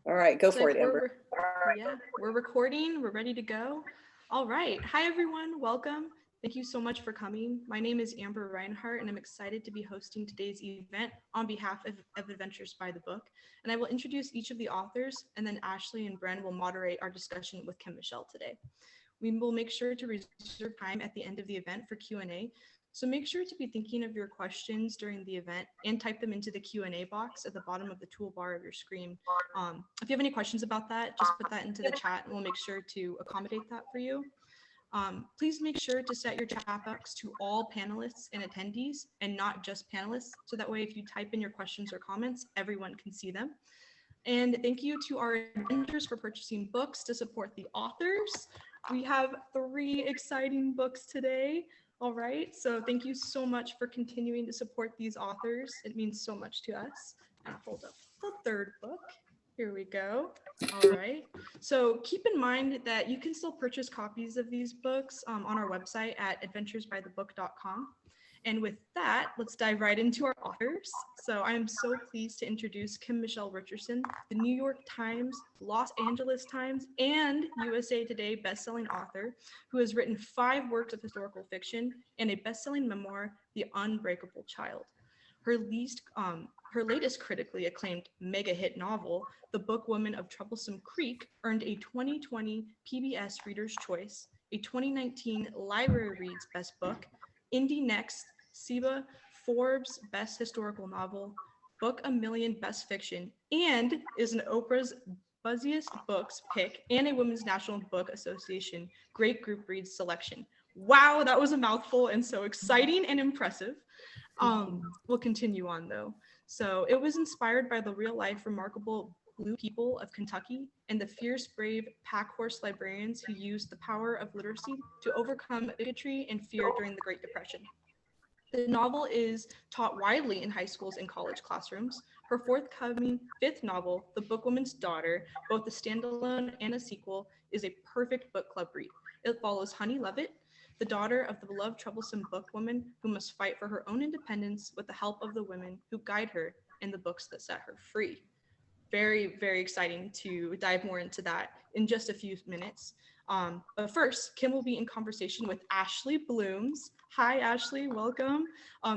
All right, go for it, Amber. Yeah, we're recording. We're ready to go. All right. Hi, everyone. Welcome. Thank you so much for coming. My name is Amber Reinhart, and I'm excited to be hosting today's event on behalf of Adventures by the Book. And I will introduce each of the authors, and then Ashley and Bren will moderate our discussion with Kim Michele today. We will make sure to reserve time at the end of the event for Q&A. So make sure to be thinking of your questions during the event and type them into the Q&A box at the bottom of the toolbar of your screen. If you have any questions about that, just put that into the chat and we'll make sure to accommodate that for you. Please make sure to set your chat box to all panelists and attendees and not just panelists. So that way, if you type in your questions or comments, everyone can see them. And thank you to our vendors for purchasing books to support the authors. We have 3 exciting books today. All right, so thank you so much for continuing to support these authors. It means so much to us. And hold up the 3rd book. Here we go. All right, so keep in mind that you can still purchase copies of these books on our website at adventuresbythebook.com. And with that, let's dive right into our authors. So I am so pleased to introduce Kim Michele Richardson, the New York Times, Los Angeles Times, and USA Today bestselling author who has written 5 works of historical fiction and a bestselling memoir, The Unbreakable Child. Her latest critically acclaimed mega hit novel, The Bookwoman of Troublesome Creek, earned a 2020 PBS Reader's Choice, a 2019 Library Reads Best Book, Indie Next, SIBA, Forbes Best Historical Novel, Book a Million Best Fiction, and is an Oprah's Buzziest Books pick and a Women's National Book Association Great Group Reads selection. Wow, that was a mouthful and so exciting and impressive. We'll continue on though. So it was inspired by the real life remarkable Blue people of Kentucky and the fierce, brave pack horse librarians who used the power of literacy to overcome bigotry and fear during the Great Depression. The novel is taught widely in high schools and college classrooms. Her forthcoming 5th novel, The Bookwoman's Daughter, both a standalone and a sequel, is a perfect book club read. It follows Honey Lovett, the daughter of the beloved troublesome bookwoman who must fight for her own independence with the help of the women who guide her in the books that set her free. Very, very exciting to dive more into that in just a few minutes. But first, Kim will be in conversation with Ashley Blooms. Hi, Ashley, welcome.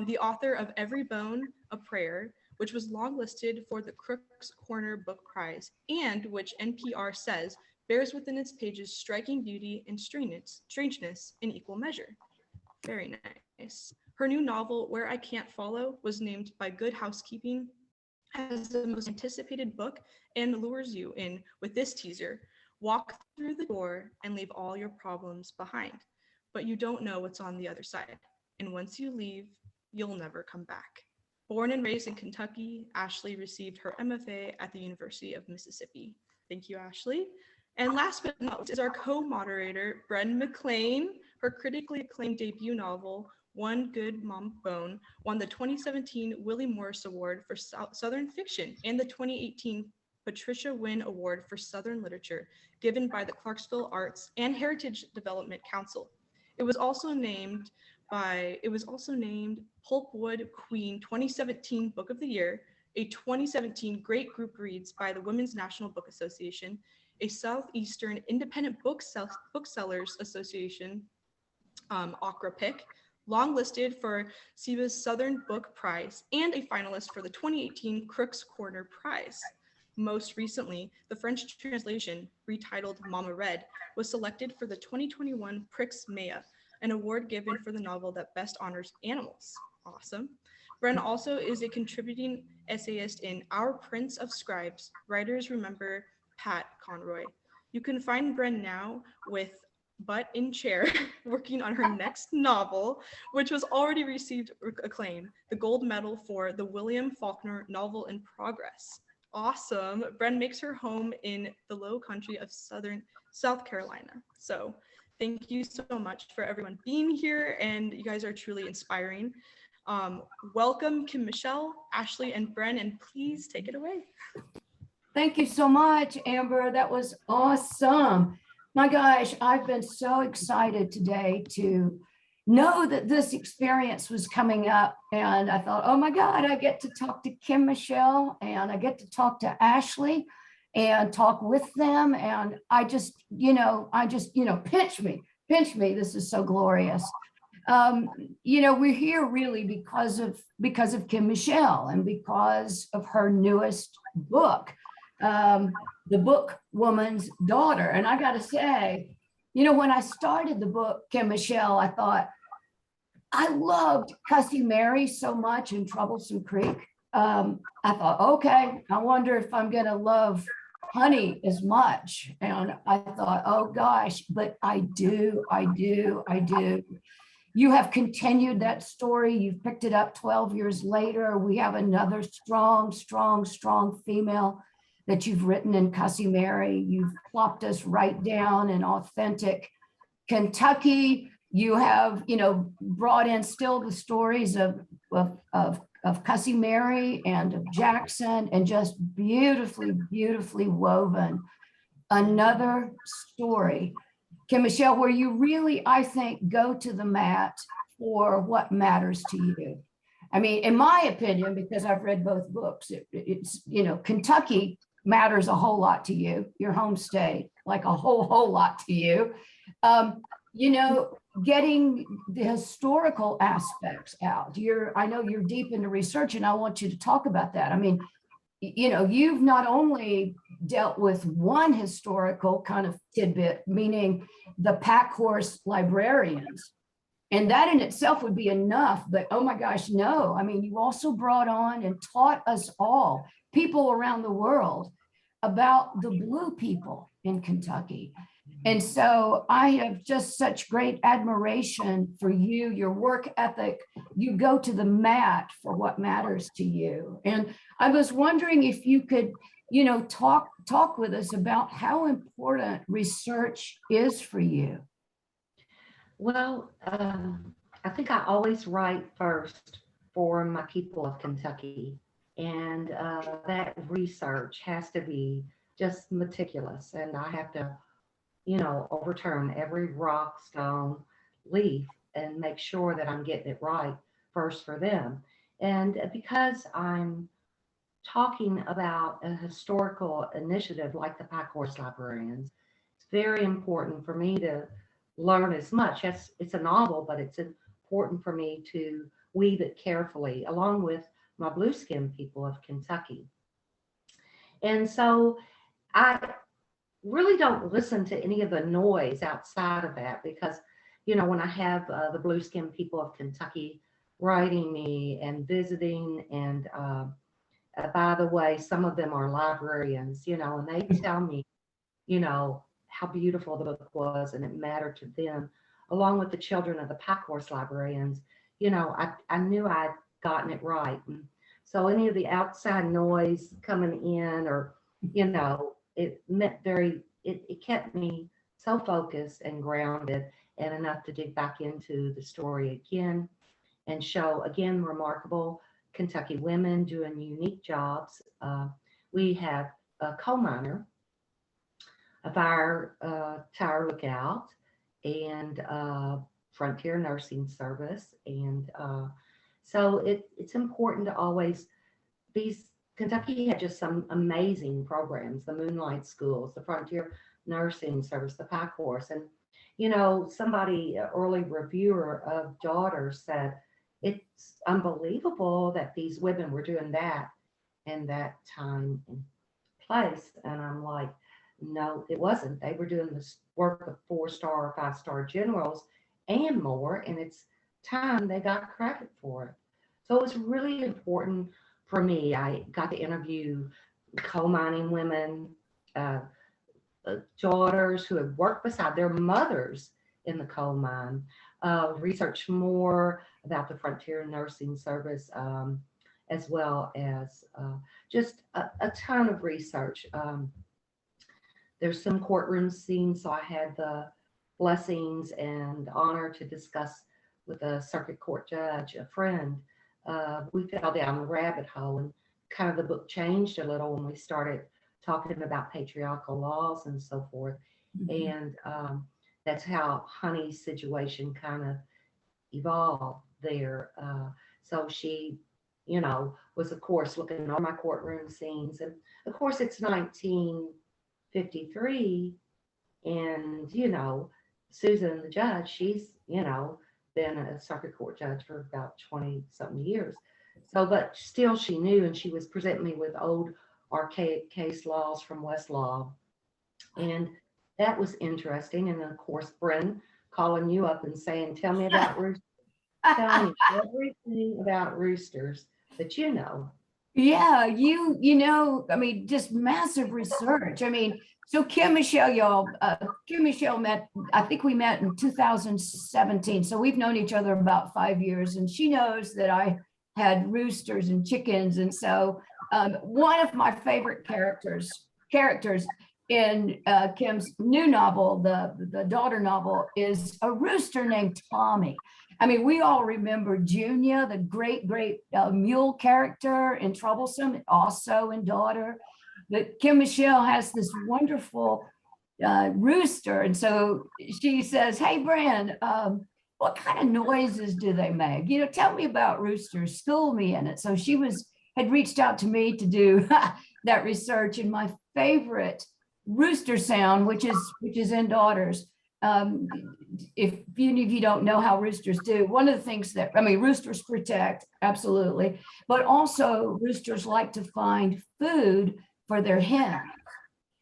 The author of Every Bone, a Prayer, which was longlisted for the Crooks Corner Book Prize, and which NPR says bears within its pages striking beauty and strangeness in equal measure. Very nice. Her new novel, Where I Can't Follow, was named by Good Housekeeping as the most anticipated book and lures you in with this teaser. Walk through the door and leave all your problems behind, but you don't know what's on the other side. And once you leave, you'll never come back. Born and raised in Kentucky, Ashley received her MFA at the University of Mississippi. Thank you, Ashley. And last but not least is our co-moderator, Bren McClain. Her critically acclaimed debut novel, One Good Mom Bone, won the 2017 Willie Morris Award for Southern Fiction and the 2018 Patricia Wynne Award for Southern Literature, given by the Clarksville Arts and Heritage Development Council. It was also named Pulpwood Queen 2017 Book of the Year, a 2017 Great Group Reads by the Women's National Book Association, a Southeastern Independent Booksellers Association Okra pick, longlisted for SIBA's Southern Book Prize, and a finalist for the 2018 Crooks Corner Prize. Most recently, the French translation, retitled Mama Red, was selected for the 2021 Prix Mea, an award given for the novel that best honors animals. Awesome. Bren also is a contributing essayist in Our Prince of Scribes, Writers Remember Pat Conroy. You can find Bren now with Butt in Chair, working on her next novel, which was already received acclaim, the gold medal for the William Faulkner Novel in Progress. Awesome. Bren makes her home in the low country of South Carolina. So thank you so much for everyone being here, and you guys are truly inspiring. Welcome, Kim Michele, Ashley, and Bren, and please take it away. Thank you so much, Amber. That was awesome. My gosh, I've been so excited today to know that this experience was coming up. And I thought, oh my God, I get to talk to Kim Michele and I get to talk to Ashley. and talk with them. And I just, pinch me, pinch me. This is so glorious. We're here really because of Kim Michele and because of her newest book, The Book Woman's Daughter. And I got to say, when I started the book, Kim Michele, I thought, I loved Cussy Mary so much in Troublesome Creek. I thought, okay, I wonder if I'm going to love Honey as much. And I thought, oh gosh, but I do. You have continued that story. You've picked it up 12 years later. We have another strong female that you've written in Cussy Mary. You've plopped us right down in authentic Kentucky. You have, brought in still the stories of Cussy Mary and of Jackson, and just beautifully woven another story, Kim Michele, where you really, I think, go to the mat for what matters to you. I mean, in my opinion, because I've read both books, it's, Kentucky matters a whole lot to you, your home state, like a whole lot to you. Getting the historical aspects out. I know you're deep into research, and I want you to talk about that. I mean, you've not only dealt with one historical kind of tidbit, meaning the pack horse librarians, and that in itself would be enough, but oh my gosh, no. I mean, you also brought on and taught us all, people around the world, about the blue people in Kentucky. And so I have just such great admiration for you, your work ethic. You go to the mat for what matters to you. And I was wondering if you could, talk with us about how important research is for you. Well, I think I always write first for my people of Kentucky. And that research has to be just meticulous. And I have to overturn every rock, stone, leaf, and make sure that I'm getting it right first for them. And because I'm talking about a historical initiative like the Pack Horse Librarians, it's very important for me to learn as much. It's a novel, but it's important for me to weave it carefully along with my blue skin people of Kentucky. And so I really don't listen to any of the noise outside of that, because when I have the blue skin people of Kentucky writing me and visiting, and by the way, some of them are librarians, and they tell me how beautiful the book was and it mattered to them, along with the children of the Pack Horse Librarians. I knew I'd gotten it right. And so any of the outside noise coming in, or it meant it kept me so focused and grounded, and enough to dig back into the story again and show again remarkable Kentucky women doing unique jobs. We have a coal miner, a fire tower lookout, and frontier nursing service. And so it's important to always, Kentucky had just some amazing programs, the Moonlight Schools, the Frontier Nursing Service, the Pack Horse. And, somebody, early reviewer of Daughters, said, it's unbelievable that these women were doing that in that time and place. And I'm like, no, it wasn't. They were doing this work of 4-star, 5-star generals and more. And it's time they got credit for it. So it was really important for me. I got to interview coal mining women, daughters who had worked beside their mothers in the coal mine, research more about the Frontier Nursing Service, as well as just a ton of research. There's some courtroom scenes, so I had the blessings and honor to discuss with a circuit court judge, a friend. We fell down the rabbit hole, and kind of the book changed a little when we started talking about patriarchal laws and so forth. Mm-hmm. And that's how Honey's situation kind of evolved there. So she, was, of course, looking at all my courtroom scenes. And of course, it's 1953. And, Susan, the judge, she's, been a circuit court judge for about 20 something years. So, but still she knew, and she was presenting me with old archaic case laws from Westlaw. And that was interesting. And then, of course, Bren calling you up and saying, tell me about roosters. Tell me everything about roosters that you know. Yeah, I mean, just massive research. I mean, so Kim Michele, y'all, Kim Michele I think we met in 2017. So we've known each other about 5 years, and she knows that I had roosters and chickens. And so one of my favorite characters in Kim's new novel, the daughter novel, is a rooster named Tommy. I mean, we all remember Junior, the great mule character in Troublesome, also in Daughter. But Kim Michele has this wonderful rooster. And so she says, hey, Bren, what kind of noises do they make? Tell me about roosters, school me in it. So she had reached out to me to do that research. And my favorite rooster sound, which is in Daughters. If any of you don't know how roosters do, one of the things roosters protect, absolutely, but also roosters like to find food for their hens.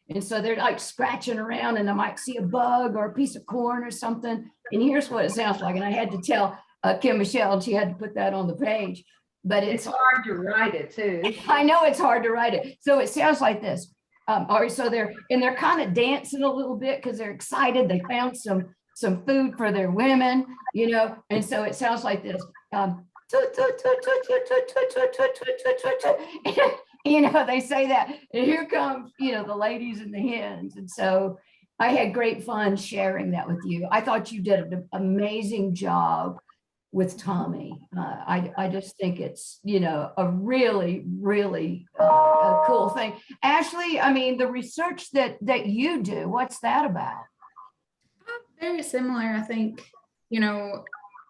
And so they're like scratching around, and they might see a bug or a piece of corn or something. And here's what it sounds like. And I had to tell Kim Michele, and she had to put that on the page. But it's hard to write it too. I know it's hard to write it. So it sounds like this. So they're kind of dancing a little bit because they're excited. They found some food for their women, and so it sounds like this. They say that, and here comes, the ladies and the hens. And so I had great fun sharing that with you. I thought you did an amazing job with Tommy. I just think it's, a really, really a cool thing. Ashley, I mean, the research that you do, what's that about? Very similar, I think,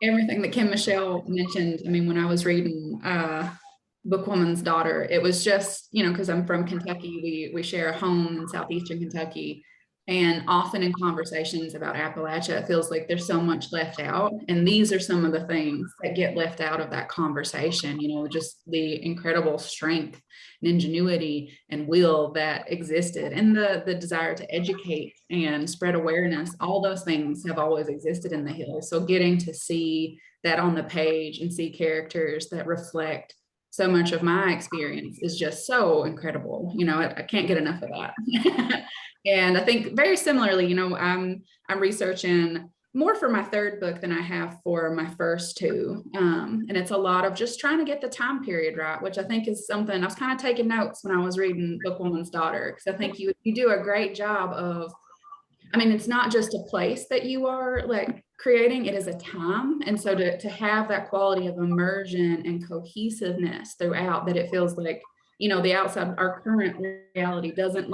everything that Kim Michele mentioned. I mean, when I was reading Bookwoman's Daughter, it was just, because I'm from Kentucky, we share a home in southeastern Kentucky. And often in conversations about Appalachia, it feels like there's so much left out. And these are some of the things that get left out of that conversation, just the incredible strength and ingenuity and will that existed, and the desire to educate and spread awareness. All those things have always existed in the Hills. So getting to see that on the page and see characters that reflect so much of my experience is just so incredible. I can't get enough of that. And I think very similarly, I'm researching more for my third book than I have for my first two. And it's a lot of just trying to get the time period right, which I think is something I was kind of taking notes when I was reading Bookwoman's Daughter, because I think you do a great job of, it's not just a place that you are like creating, it is a time. And so to have that quality of immersion and cohesiveness throughout, that it feels like, the outside, our current reality doesn't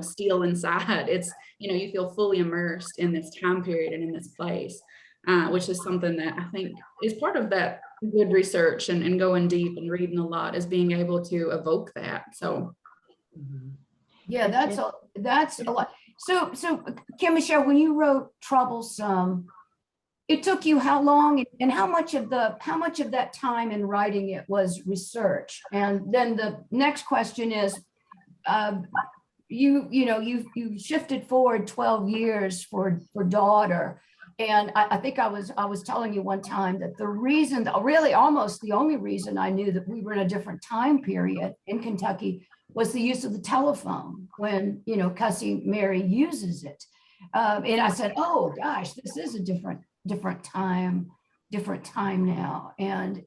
steal inside. It's, you feel fully immersed in this time period and in this place, which is something that I think is part of that good research and going deep and reading a lot, is being able to evoke that. So. Yeah, that's a lot. So Kim Michele, when you wrote Troublesome, it took you how long, and how much of that time in writing it was research? And then the next question is, you shifted forward 12 years for Daughter. And I think I was telling you one time that the reason, really almost the only reason I knew that we were in a different time period in Kentucky was the use of the telephone when, Cussy Mary uses it. And I said, oh gosh, this is a different time now. And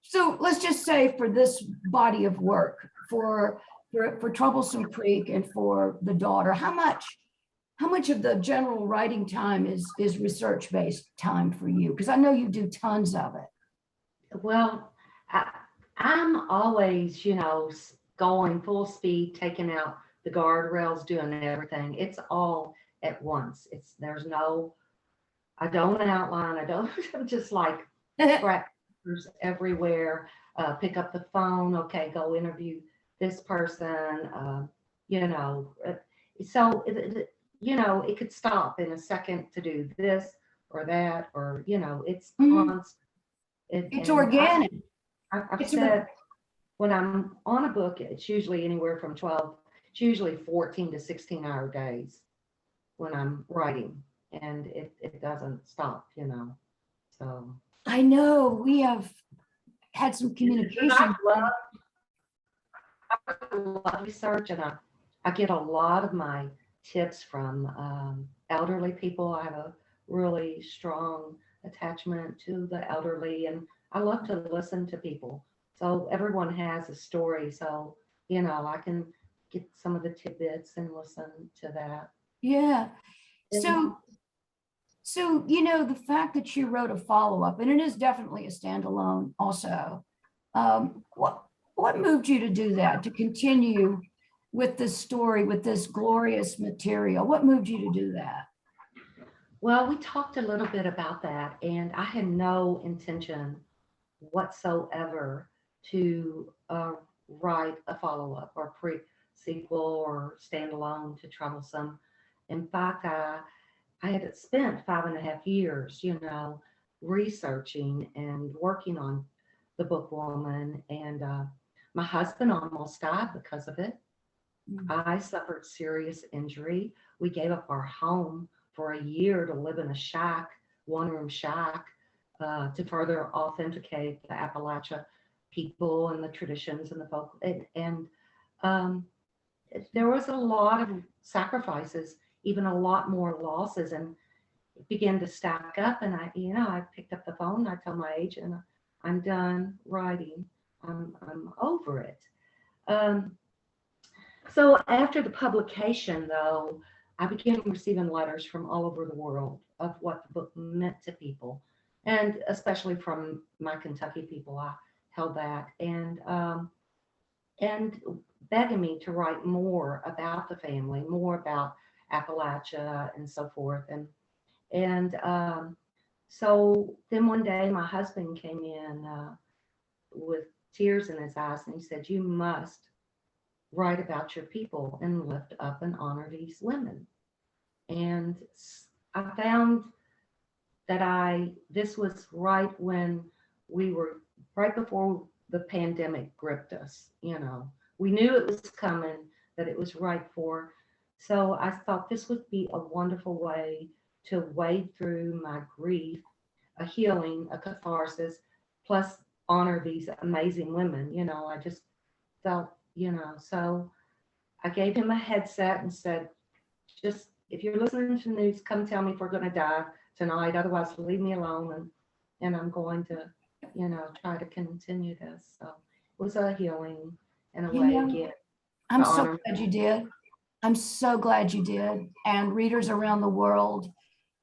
so let's just say for this body of work, for Troublesome Creek and for the Daughter, how much of the general writing time is research-based time for you? Because I know you do tons of it. Well, I'm always, going full speed, taking out the guardrails, doing everything. It's all at once. I don't outline. I'm just like scratch posters everywhere, pick up the phone, okay, go interview this person, you know. So, you know, it could stop in a second to do this or that, or, you know, it's Mhm. constant. It's And organic. I've It's said when I'm on a book, it's usually anywhere from 12, it's usually 14 to 16-hour days when I'm writing, and it doesn't stop, you know. So I know we have had some and communication. I love research, and I get a lot of my tips from elderly people. I have a really strong attachment to the elderly, and I love to listen to people. So everyone has a story, so you know I can get some of the tidbits and listen to that. Yeah. And So, you know, the fact that you wrote a follow-up, and it is definitely a standalone also. What moved you to do that, to continue with this story, with this glorious material? What moved you to do that? well, we talked a little bit about that, and I had no intention whatsoever to write a follow-up or sequel or standalone to Troublesome. In fact, I had spent 5.5 years, you know, researching and working on the book Woman, and my husband almost died because of it. I suffered serious injury. We gave up our home for a year to live in a shack, one-room shack, to further authenticate the Appalachia people and the traditions and the folk. And um, there was a lot of sacrifices, even a lot more losses, and it began to stack up. And I picked up the phone. I told my agent, I'm done writing. I'm over it. Um, so after the publication, though, I began receiving letters from all over the world of what the book meant to people, and especially from my Kentucky people. I held that, and begging me to write more about the family, more about Appalachia and so forth. And so then one day my husband came in with tears in his eyes, and he said, "You must write about your people and lift up and honor these women." And I found that this was right when we were right before the pandemic gripped us. You know, we knew it was coming, that it was right for. So I thought this would be a wonderful way to wade through my grief, a healing, a catharsis, plus honor these amazing women. You know, I just felt, you know, so I gave him a headset and said, just if you're listening to the news, come tell me if we're going to die tonight. Otherwise, leave me alone, and I'm going to, you know, try to continue this. So it was a healing and a You way know, again I'm to so honor. glad you did. I'm so glad you did. And readers around the world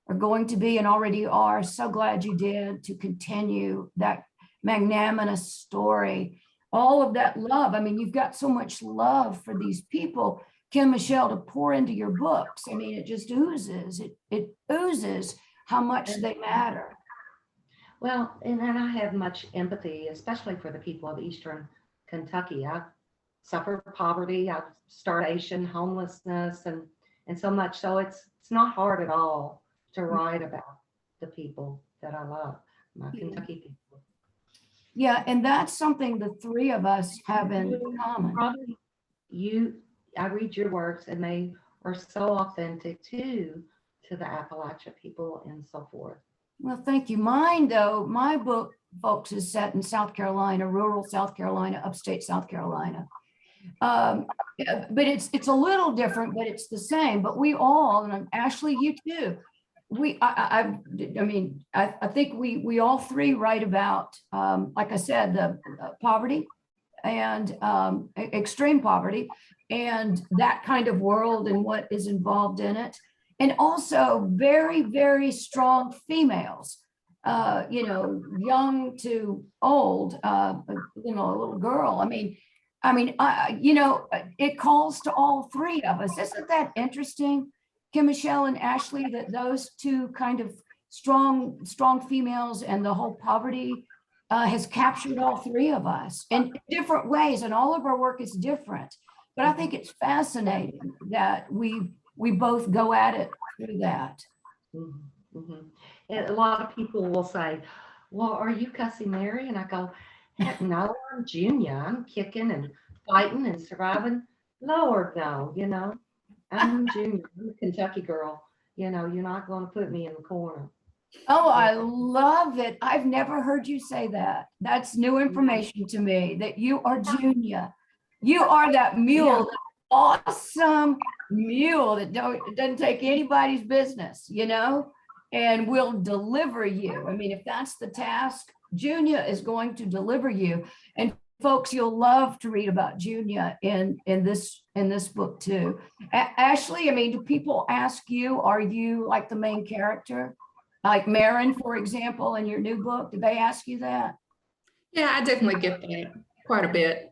are going to be and already are so glad you did, to continue that magnanimous story. All of that love. I mean, you've got so much love for these people, Kim Michele, to pour into your books. I mean, it just oozes. It oozes how much they matter. Well, and I have much empathy, especially for the people of Eastern Kentucky. I suffered poverty, I starvation, homelessness, and so much. So it's not hard at all to write about the people that I love, my Kentucky people. Yeah, and that's something the three of us have in common. Probably I read your works, and they are so authentic too to the Appalachia people and so forth. Well, thank you. Mine, though, my book, folks, is set in South Carolina, rural South Carolina, upstate South Carolina. Yeah, but it's a little different, but it's the same. But we all, and Ashley, you too. I think we all three write about, like I said, the poverty and extreme poverty and that kind of world and what is involved in it. And also very, very strong females, you know, young to old, you know, a little girl. You know, it calls to all three of us. Isn't that interesting, Kim Michele and Ashley, that those two kind of strong females and the whole poverty has captured all three of us in different ways, and all of our work is different. But I think it's fascinating that we both go at it through that. Mhm, mhm. And a lot of people will say, well, are you Cussy Mary? And I go, heck no, I'm Junior. I'm kicking and fighting and surviving. Lord, no, I'm Junior. I'm a Kentucky girl. You're not going to put me in the corner. Oh, I love it. I've never heard you say that. That's new information to me, that you are Junior. You are that mule, that awesome mule that doesn't take anybody's business, and will deliver you. I mean, if that's the task, Junior is going to deliver you. And folks, you'll love to read about Junior in this book too. Ashley, I mean, do people ask you, are you like the main character? Like Marin, for example, in your new book, did they ask you that? Yeah, I definitely get that quite a bit.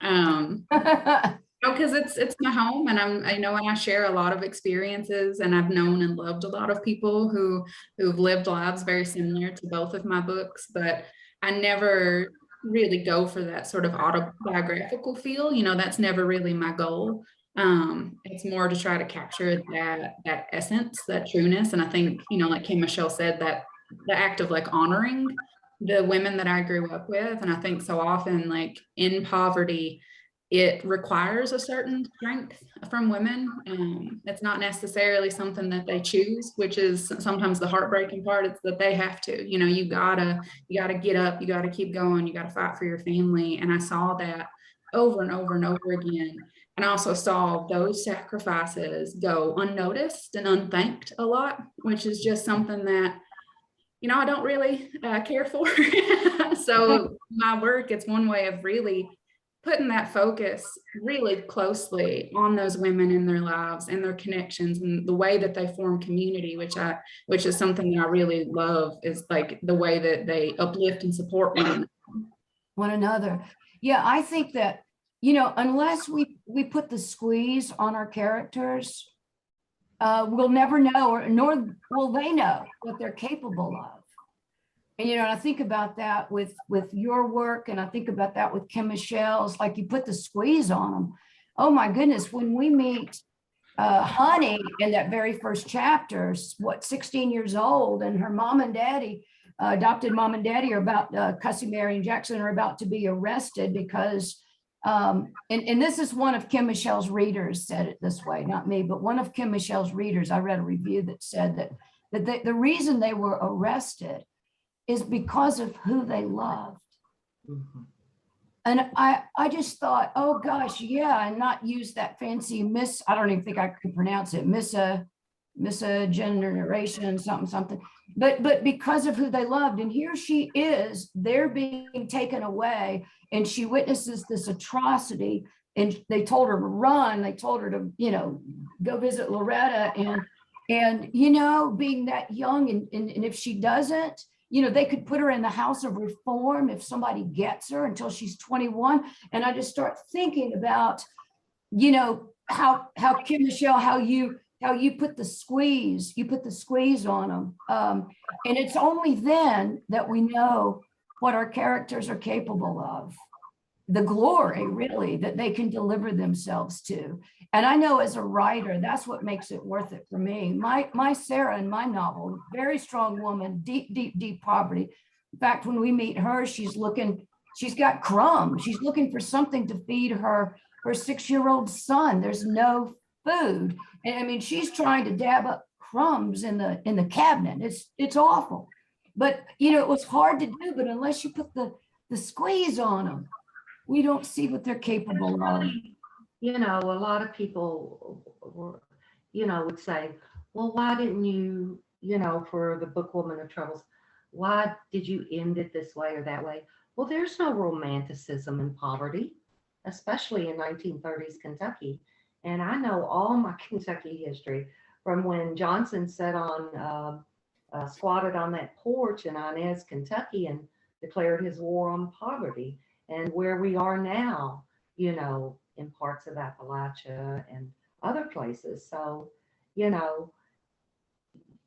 Because it's my home, and I know I share a lot of experiences, and I've known and loved a lot of people who've lived lives very similar to both of my books, but I never really go for that sort of autobiographical feel. That's never really my goal. It's more to try to capture that essence, that trueness. And I think, like Kim Michele said, that the act of like honoring the women that I grew up with. And I think so often, like in poverty, it requires a certain strength from women. It's not necessarily something that they choose, which is sometimes the heartbreaking part. It's that they have to. You gotta get up, you gotta keep going, you gotta fight for your family. And I saw that over and over and over again. And I also saw those sacrifices go unnoticed and unthanked a lot, which is just something that, I don't really care for. So my work, it's one way of really putting that focus really closely on those women in their lives and their connections and the way that they form community, which is something that I really love, is like the way that they uplift and support one another. Yeah, I think that, unless we put the squeeze on our characters, we'll never know, nor will they know what they're capable of. And, I think about that with your work, and I think about that with Kim Michele's, like you put the squeeze on them. Oh my goodness, when we meet Honey in that very first chapter, 16 years old, and her mom and daddy, adopted mom and daddy, are about, Cussy Mary and Jackson are about to be arrested because, and this is one of Kim Michele's readers said it this way, not me, but one of Kim Michele's readers, I read a review that said that the reason they were arrested is because of who they loved. Mhm. And I just thought, oh gosh, yeah, and not use that fancy I don't even think I could pronounce it, misgeneration, something. But because of who they loved. And here she is, they're being taken away, and she witnesses this atrocity, and they told her to run, they told her to, go visit Loretta, and being that young, and if she doesn't, they could put her in the house of reform if somebody gets her until she's 21. And I just start thinking about, how Kim Michele, how you put the squeeze, on them. And it's only then that we know what our characters are capable of, the glory really that they can deliver themselves to. And I know as a writer, that's what makes it worth it for me. My Sarah in my novel, very strong woman, deep poverty. In fact, when we meet her, she's got crumbs. She's looking for something to feed her 6-year-old son. There's no food. And I mean, she's trying to dab up crumbs in the cabinet. It's awful. But it was hard to do, but unless you put the squeeze on them, we don't see what they're capable of. A lot of people would say, well, why didn't you, for the book Woman of Troubles, why did you end it this way or that way? Well, there's no romanticism in poverty, especially in 1930s Kentucky. And I know all my Kentucky history from when Johnson squatted on that porch in Inez, Kentucky, and declared his war on poverty, and where we are now, in parts of Appalachia and other places. So,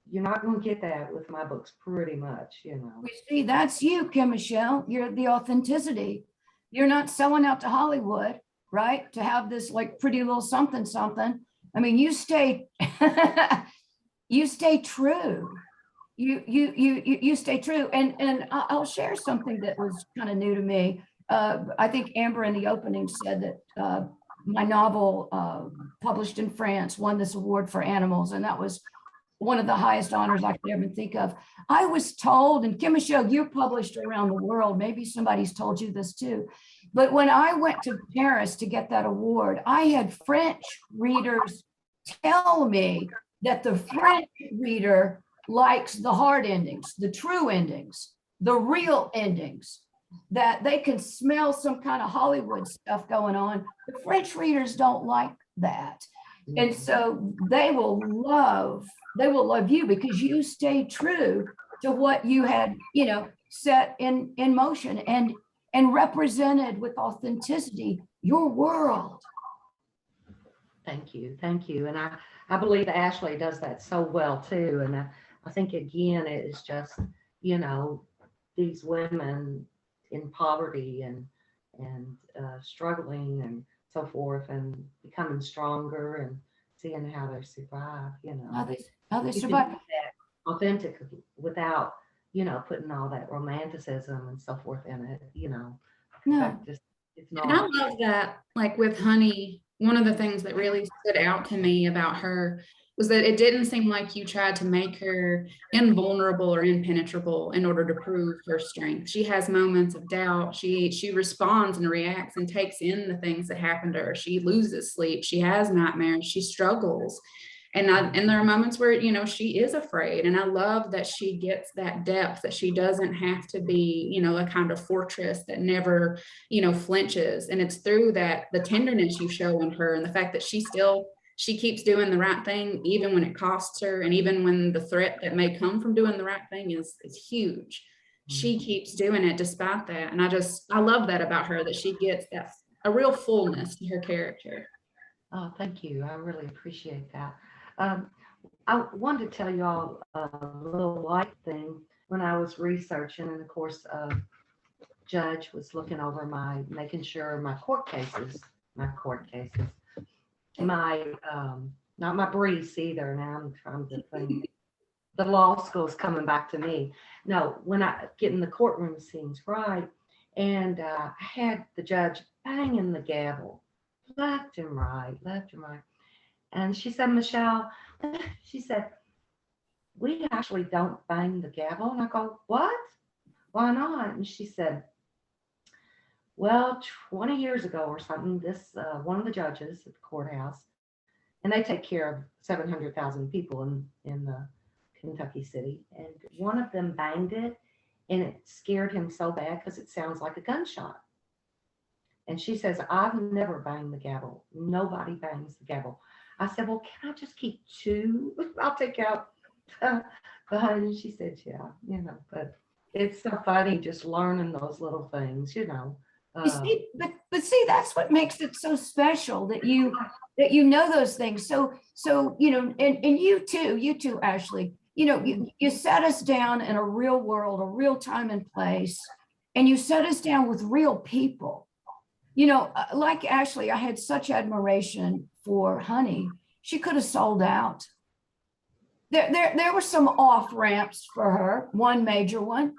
you're not going to get that with my books pretty much, you know. We see that's you, Kim Michele. You're the authenticity. You're not selling out to Hollywood, right? To have this like pretty little something something. I mean, you stay you stay true. You stay true. And I'll share something that was kind of new to me. I think Amber in the opening said that my novel published in France won this award for animals, and that was one of the highest honors I could ever think of. I was told, and Kim Michele, you're published around the world, maybe somebody's told you this too, but when I went to Paris to get that award, I had French readers tell me that the French reader likes the hard endings, the true endings, the real endings, that they can smell some kind of Hollywood stuff going on. The French readers don't like that. And so they will love you because you stay true to what you had, you know, set in motion and represented with authenticity your world. Thank you. And I believe Ashley does that so well too. And I think again, it is just, you know, these women in poverty and struggling and so forth, and becoming stronger and seeing how they survive, you know. How they You can survive. do that authentically without, you know, putting all that romanticism and so forth in it, you know. No. That just, it's And I not. love that, like with Honey, one of the things that really stood out to me about her was that it didn't seem like you tried to make her invulnerable or impenetrable in order to prove her strength. She has moments of doubt. She responds and reacts and takes in the things that happen to her. She loses sleep. She has nightmares. She struggles. And there are moments where, you know, she is afraid. And I love that she gets that depth, that she doesn't have to be, you know, a kind of fortress that never, you know, flinches. And it's through that, the tenderness you show in her and the fact that she keeps doing the right thing, even when it costs her. And even when the threat that may come from doing the right thing is huge. She keeps doing it despite that. And I love that about her, that she gets a real fullness to her character. Oh, thank you. I really appreciate that. I wanted to tell you all a little light thing when I was researching, and of course, Judge was looking over making sure my court cases, not my briefs either. Now I'm trying to think. The law school's coming back to me. No, when I get in the courtroom scenes right, and I had the judge banging the gavel, left and right. And she said, Michele, she said, we actually don't bang the gavel. And I go, what? Why not? And she said, well, 20 years ago or something, this one of the judges at the courthouse, and they take care of 700,000 people in the Kentucky city, and one of them banged it, and it scared him so bad because it sounds like a gunshot. And she says, I've never banged the gavel. Nobody bangs the gavel. I said, well, can I just keep two? I'll take out the and she said, yeah, you know, but it's so funny just learning those little things, you know. You see, but see, that's what makes it so special that you know those things. So you know, and you too, Ashley, you know, you set us down in a real world, a real time and place, and you set us down with real people. You know, like Ashley, I had such admiration for Honey. She could have sold out. There were some off ramps for her. One major one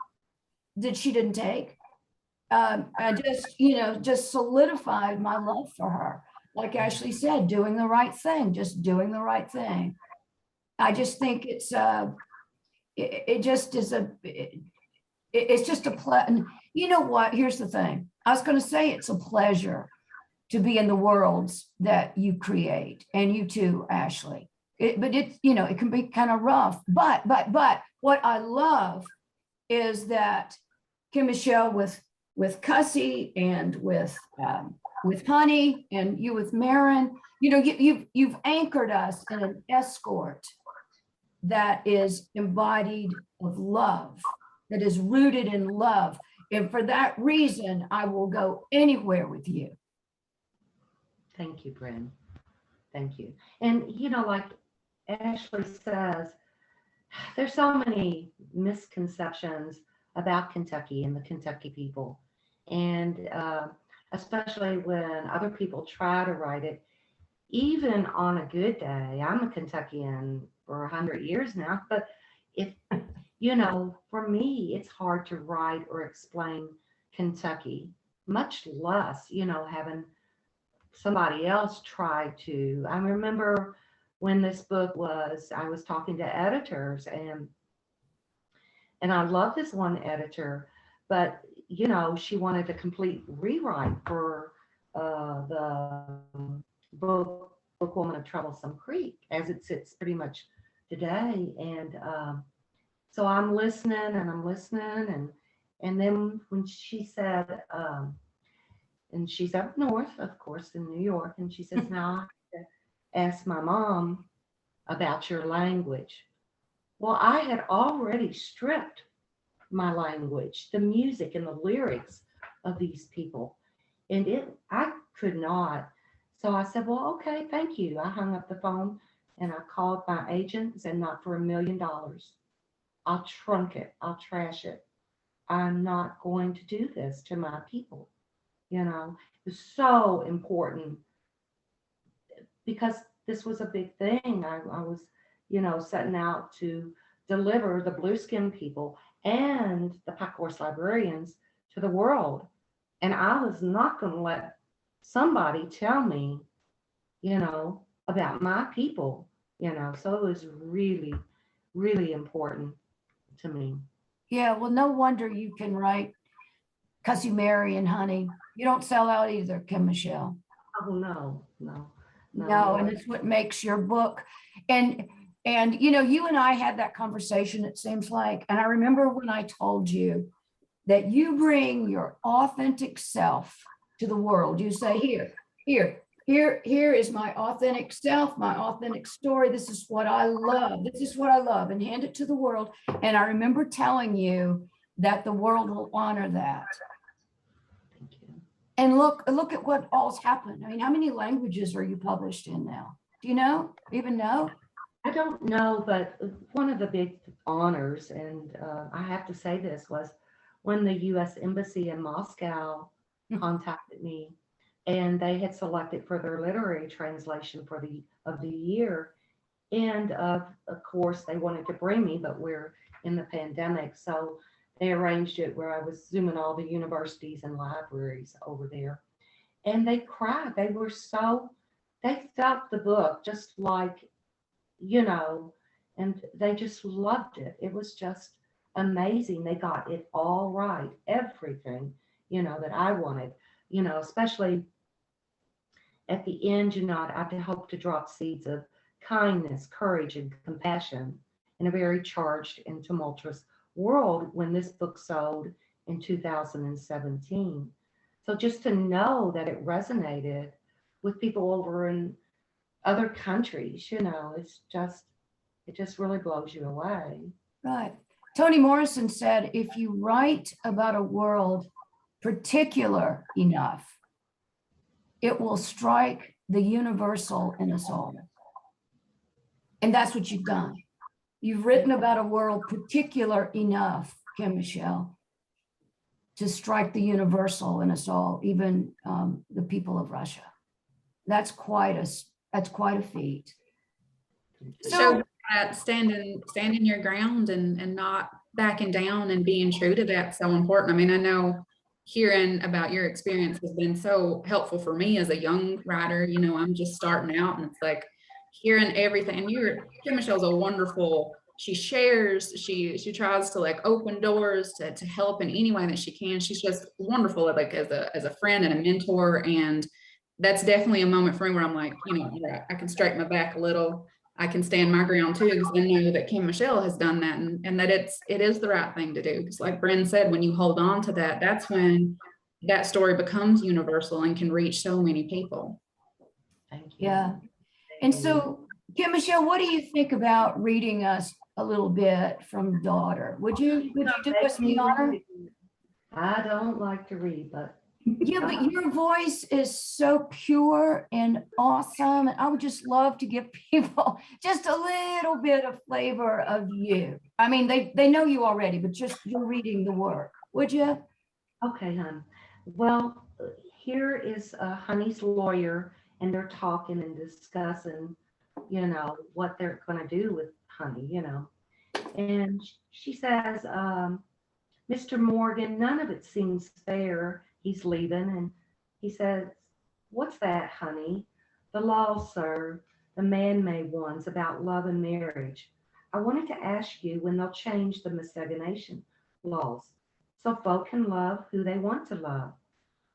that she didn't take. I just, you know, just solidified my love for her. Like Ashley said, doing the right thing, just doing the right thing. I just think it's just a pleasure. You know what? Here's the thing. I was going to say it's a pleasure to be in the worlds that you create, and you too, Ashley. But it's, you know, it can be kind of rough. But what I love is that Kim Michele with Cussy and with Honey, and you with Marin, you know, you've anchored us in an escort that is embodied of love, that is rooted in love. And for that reason, I will go anywhere with you. Thank you, Bren. Thank you. And, you know, like Ashley says, there's so many misconceptions about Kentucky and the Kentucky people. And especially when other people try to write it, even on a good day. I'm a Kentuckian for 100 years now, but if, for me, it's hard to write or explain Kentucky, much less, having somebody else try to. I remember when this book I was talking to editors, and I love this one editor, but she wanted a complete rewrite for the bookwoman of Troublesome Creek as it sits pretty much today. And so I'm listening and I'm listening, and then when she said, and she's up north, of course, in New York, and she says, now I have to ask my mom about your language. Well, I had already stripped my language, the music and the lyrics of these people, and I could not. So I said, well, okay, thank you. I hung up the phone and I called my agent and said, not for $1 million. I'll trunk it. I'll trash it. I'm not going to do this to my people. It's so important because this was a big thing. I was, setting out to deliver the blue skin people and the Pack Horse librarians to the world. And I was not going to let somebody tell me, about my people, so it was really, really important to me. Yeah, well, no wonder you can write "'Cause You Marry" and "Honey." You don't sell out either, Kim Michele. Oh, no. No, and it's what makes your book. And you and I had that conversation, it seems like. And I remember when I told you that you bring your authentic self to the world. You say, here is my authentic self, my authentic story. This is what I love. This is what I love, and hand it to the world. And I remember telling you that the world will honor that. Thank you. And look at what all's happened. I mean, how many languages are you published in now? Do you even know? I don't know, but one of the big honors, and I have to say this, was when the U.S. Embassy in Moscow contacted me, and they had selected for their literary translation of the year. And of course, they wanted to bring me, but we're in the pandemic, so they arranged it where I was zooming all the universities and libraries over there. And they cried. They felt the book just like, and they just loved it. It was just amazing. They got it all right, everything, that I wanted, especially at the end, I hope to drop seeds of kindness, courage, and compassion in a very charged and tumultuous world when this book sold in 2017. So just to know that it resonated with people over in other countries, it just really blows you away. Right. Toni Morrison said, if you write about a world particular enough, it will strike the universal in us all. And that's what you've done. You've written about a world particular enough, Kim Michele, to strike the universal in us all, even the people of Russia. That's quite a feat. So that standing your ground and not backing down and being true to that's so important. I mean, I know hearing about your experience has been so helpful for me as a young writer. I'm just starting out, and it's like hearing everything. And Kim Michele's a wonderful, she shares, she tries to like open doors to help in any way that she can. She's just wonderful, like as a friend and a mentor. And that's definitely a moment for me where I'm like, I can straighten my back a little. I can stand my ground too, because I know that Kim Michele has done that, and that it is the right thing to do. Because like Bren said, when you hold on to that, that's when that story becomes universal and can reach so many people. Thank you. Yeah. And so, Kim Michele, what do you think about reading us a little bit from Daughter? Would you do us the honor? I don't like to read, but Yeah, but your voice is so pure and awesome. And I would just love to give people just a little bit of flavor of you. I mean, they know you already, but just you're reading the work, would you? Okay, hon. Well, here is Honey's lawyer, and they're talking and discussing, what they're going to do with Honey. And she says, Mr. Morgan, none of it seems fair. He's leaving, and he says, what's that, Honey? The laws, sir, the man-made ones about love and marriage. I wanted to ask you when they'll change the miscegenation laws so folk can love who they want to love.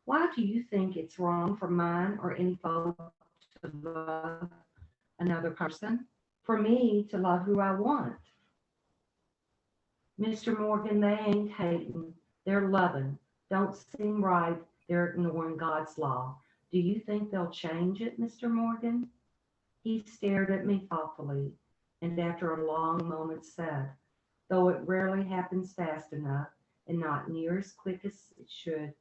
Why do you think it's wrong for mine or any folk to love another person? For me to love who I want? Mr. Morgan, they ain't hating, they're loving. Don't seem right, they're ignoring God's law. Do you think they'll change it, Mr. Morgan? He stared at me thoughtfully, and after a long moment said, though it rarely happens fast enough and not near as quick as it should,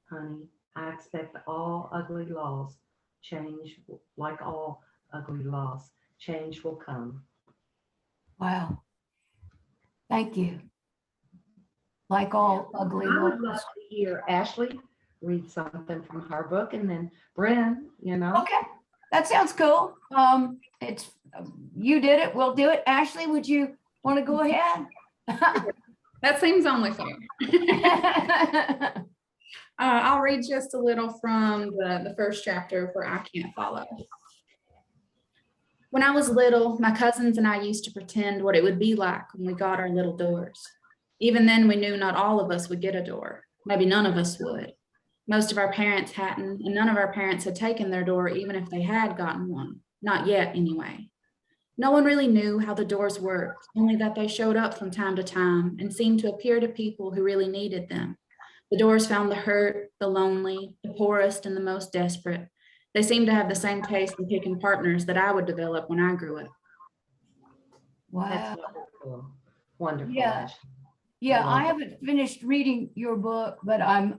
Honey, I expect all ugly laws change, like all ugly laws, change will come. Wow. Thank you. Like all ugly I would love laws. to hear Ashley read something from her book, and then Bren, Okay, that sounds cool. It's you did it. We'll do it. Ashley, would you want to go ahead? That seems only fair. I'll read just a little from the first chapter where I can't follow. When I was little, my cousins and I used to pretend what it would be like when we got our little doors. Even then, we knew not all of us would get a door. Maybe none of us would. Most of our parents hadn't, and none of our parents had taken their door even if they had gotten one. Not yet, anyway. No one really knew how the doors worked, only that they showed up from time to time and seemed to appear to people who really needed them. The doors found the hurt, the lonely, the poorest, and the most desperate. They seemed to have the same taste in picking partners that I would develop when I grew up. Wow. that's wonderful. Wonderful, Yeah. Ashley. Yeah, love I haven't finished reading your book, but I'm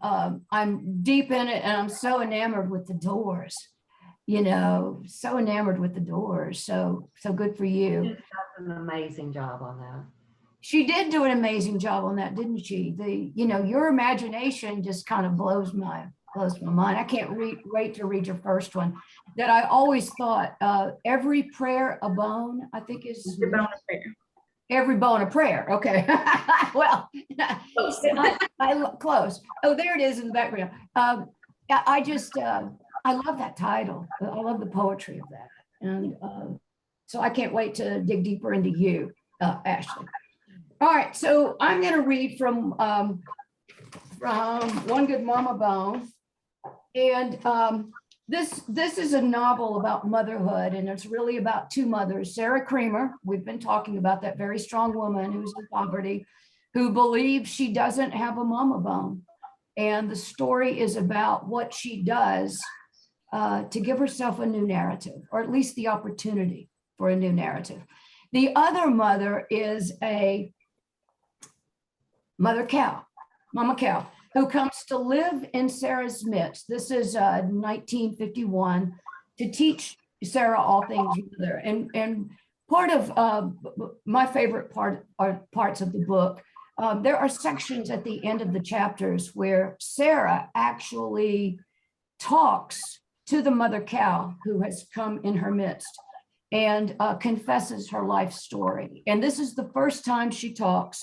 deep in it, and I'm so enamored with the doors. So enamored with the doors. So good for She you. does an amazing job on that. She did do an amazing job on that, didn't she? Your imagination just kind of blows my mind. I can't wait to read your first one. That I always thought every prayer a bone, I think is The bone of prayer. every bone a prayer. Okay. Well, Close. close. Oh, there it is in the background. I just I love that title. I love the poetry of that, and so I can't wait to dig deeper into you, Ashley. All right, so I'm going to read from One Good Mama Bone, and this is a novel about motherhood, and it's really about two mothers. Sarah Creamer, we've been talking about that very strong woman who's in poverty, who believes she doesn't have a mama bone, and the story is about what she does to give herself a new narrative, or at least the opportunity for a new narrative. The other mother is a mama cow, who comes to live in Sarah's midst. This is 1951, to teach Sarah all things mother. And part of my favorite parts of the book, there are sections at the end of the chapters where Sarah actually talks to the mother cow who has come in her midst and confesses her life story. And this is the first time she talks.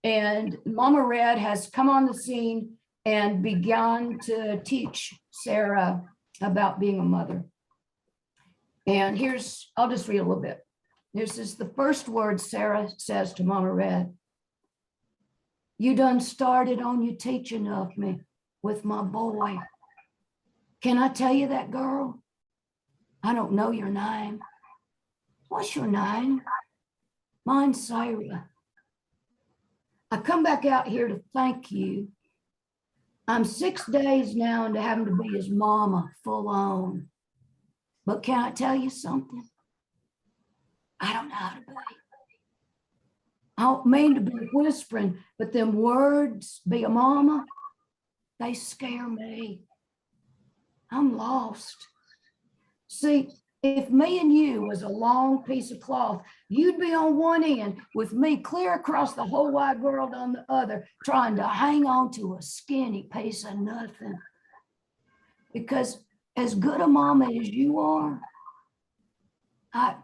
And Mama Red has come on the scene and begun to teach Sarah about being a mother. And I'll just read a little bit. This is the first word Sarah says to Mama Red. You done started on your teaching of me with my boy. Can I tell you that, girl? I don't know your name. What's your name? Mine's Sarah. I come back out here to thank you. I'm 6 days now into having to be his mama full on. But can I tell you something? I don't know how to be. I don't mean to be whispering, but them words, be a mama, They scare me. I'm lost. See, if me and you was a long piece of cloth, you'd be on one end with me clear across the whole wide world on the other, trying to hang on to a skinny piece of nothing. Because as good a mama as you are, I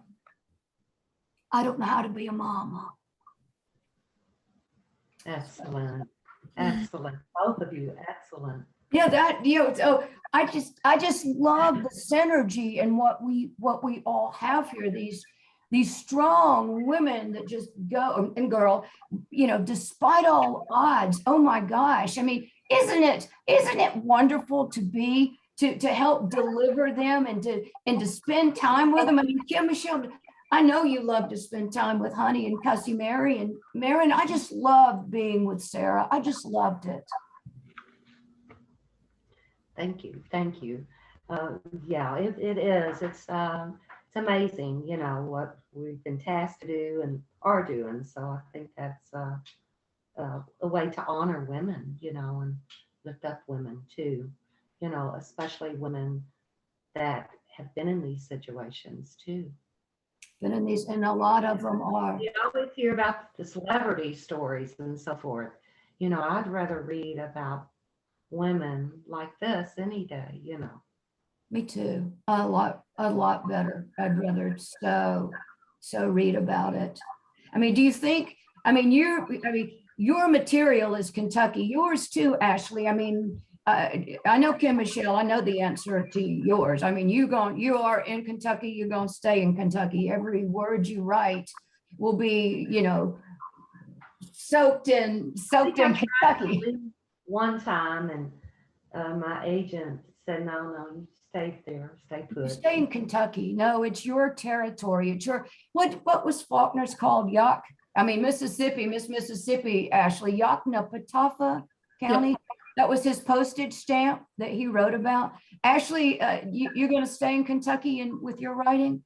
don't know how to be a mama. Excellent. Excellent. Both of you, excellent. Yeah, that, you know, so I just love the synergy and what we all have here, these strong women that just go, and girl, you know, despite all odds. Oh my gosh. I mean, isn't it wonderful to be to help deliver them and to spend time with them? I mean, Kim Michele, I know you love to spend time with Honey and Cussy Mary and Marin. I just loved being with Sarah. I just loved it. Thank you. Thank you. Yeah, it is. It's amazing, you know, what we've been tasked to do and are doing. So I think that's a way to honor women, you know, and lift up women too, you know, especially women that have been in these situations too. Been in these, and a lot of them are. You always hear about the celebrity stories and so forth. You know, I'd rather read about women like this any day, you know. Me too. A lot better. I'd rather so read about it. I mean, do you think, I mean, your material is Kentucky, yours too, Ashley. I mean, I know Kim Michele, I know the answer to yours. I mean, you are in Kentucky, you're going to stay in Kentucky. Every word you write will be, you know, soaked in Kentucky. One time, and my agent said, no, you stay there, stay You put. stay in Kentucky. No, it's your territory. It's your, what was Faulkner's called? Mississippi, Miss Mississippi, Ashley, Yaknapatawpha County. Yep. That was his postage stamp that he wrote about. Ashley, you're going to stay in Kentucky and with your writing?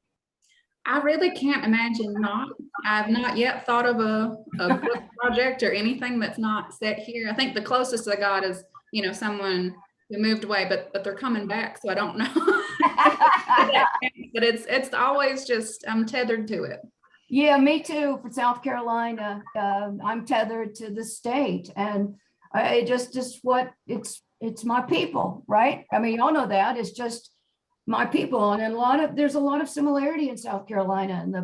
I really can't imagine not. I've not yet thought of a book project or anything that's not set here. I think the closest I got is, you know, someone who moved away, but they're coming back, so I don't know. But it's always just, I'm tethered to it. Yeah, me too. For South Carolina, I'm tethered to the state, and it just what it's my people, right? I mean, y'all know that it's just my people, and there's a lot of similarity in South Carolina, and